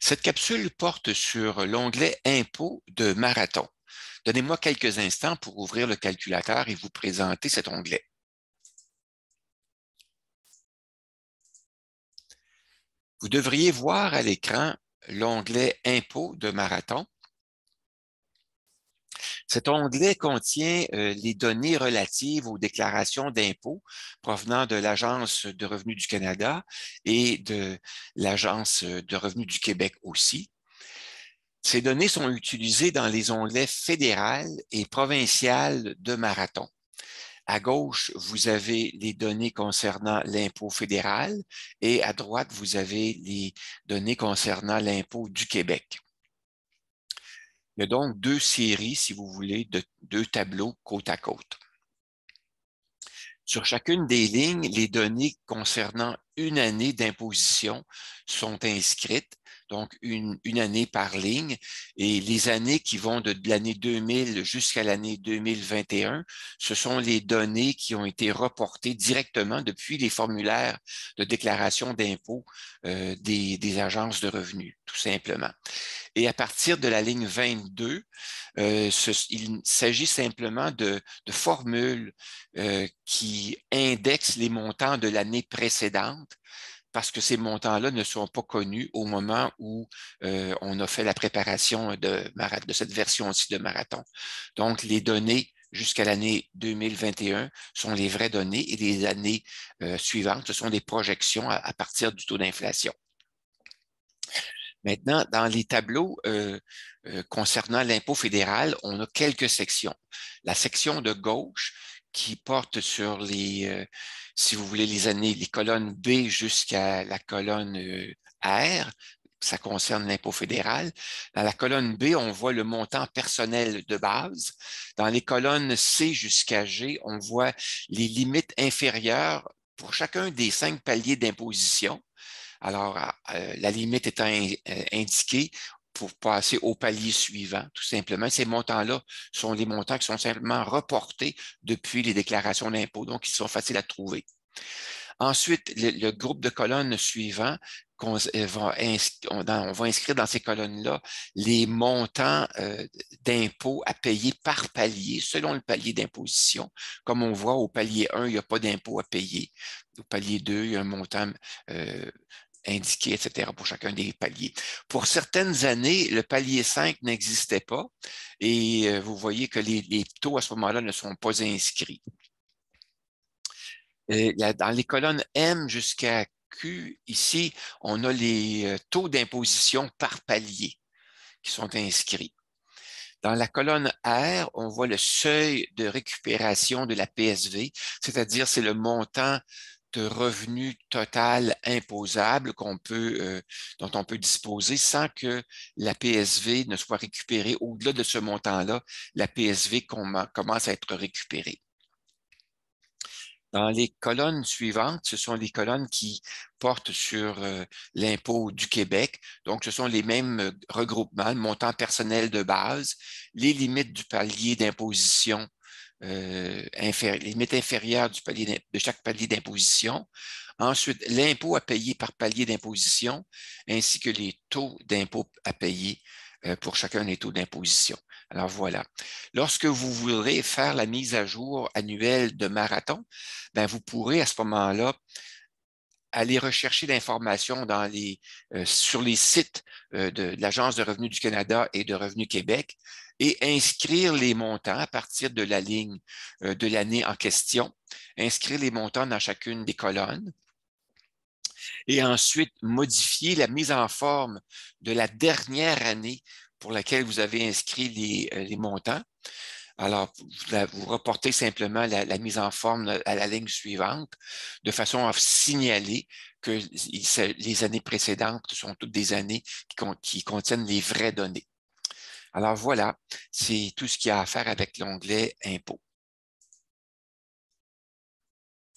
Cette capsule porte sur l'onglet Impôts de Marathon. Donnez-moi quelques instants pour ouvrir le calculateur et vous présenter cet onglet. Vous devriez voir à l'écran l'onglet Impôts de Marathon. Cet onglet contient les données relatives aux déclarations d'impôts provenant de l'Agence de revenus du Canada et de l'Agence de revenus du Québec aussi. Ces données sont utilisées dans les onglets fédéral et provincial de Marathon. À gauche, vous avez les données concernant l'impôt fédéral et à droite, vous avez les données concernant l'impôt du Québec. Il y a donc deux séries, si vous voulez, de deux tableaux côte à côte. Sur chacune des lignes, les données concernant une année d'imposition sont inscrites, donc une année par ligne, et les années qui vont de l'année 2000 jusqu'à l'année 2021, ce sont les données qui ont été reportées directement depuis les formulaires de déclaration d'impôt des agences de revenus, tout simplement. Et à partir de la ligne 22, il s'agit simplement de formules qui indexent les montants de l'année précédente parce que ces montants-là ne sont pas connus au moment où on a fait la préparation de cette version-ci de Marathon. Donc, les données jusqu'à l'année 2021 sont les vraies données et les années suivantes, ce sont des projections à partir du taux d'inflation. Maintenant, dans les tableaux concernant l'impôt fédéral, on a quelques sections. La section de gauche qui porte sur si vous voulez, les années, les colonnes B jusqu'à la colonne R, ça concerne l'impôt fédéral. Dans la colonne B, on voit le montant personnel de base. Dans les colonnes C jusqu'à G, on voit les limites inférieures pour chacun des 5 paliers d'imposition. Alors, la limite étant indiquée pour passer au palier suivant, tout simplement. Ces montants-là sont les montants qui sont simplement reportés depuis les déclarations d'impôt, donc ils sont faciles à trouver. Ensuite, le groupe de colonnes suivant, on va inscrire dans ces colonnes-là les montants d'impôts à payer par palier, selon le palier d'imposition. Comme on voit, au palier 1, il n'y a pas d'impôt à payer. Au palier 2, il y a un montant indiqué, etc., pour chacun des paliers. Pour certaines années, le palier 5 n'existait pas et vous voyez que les taux à ce moment-là ne sont pas inscrits. Dans les colonnes M jusqu'à Q, ici, on a les taux d'imposition par palier qui sont inscrits. Dans la colonne R, on voit le seuil de récupération de la PSV, c'est-à-dire c'est le montant de revenu total imposable dont on peut disposer sans que la PSV ne soit récupérée. Au-delà de ce montant-là, la PSV commence à être récupérée. Dans les colonnes suivantes, ce sont les colonnes qui portent sur l'impôt du Québec. Donc, ce sont les mêmes regroupements, le montant personnel de base, les limites du palier d'imposition, les limites inférieures de chaque palier d'imposition. Ensuite, l'impôt à payer par palier d'imposition, ainsi que les taux d'impôt à payer pour chacun des taux d'imposition. Alors voilà. Lorsque vous voudrez faire la mise à jour annuelle de Marathon, ben vous pourrez à ce moment-là aller rechercher l'information sur les sites de l'Agence de revenus du Canada et de Revenu Québec et inscrire les montants à partir de la ligne de l'année en question, inscrire les montants dans chacune des colonnes et ensuite modifier la mise en forme de la dernière année pour laquelle vous avez inscrit les montants. Alors, vous reportez simplement la mise en forme à la ligne suivante de façon à signaler que les années précédentes sont toutes des années qui contiennent les vraies données. Alors voilà, c'est tout ce qu'il y a à faire avec l'onglet Impôts.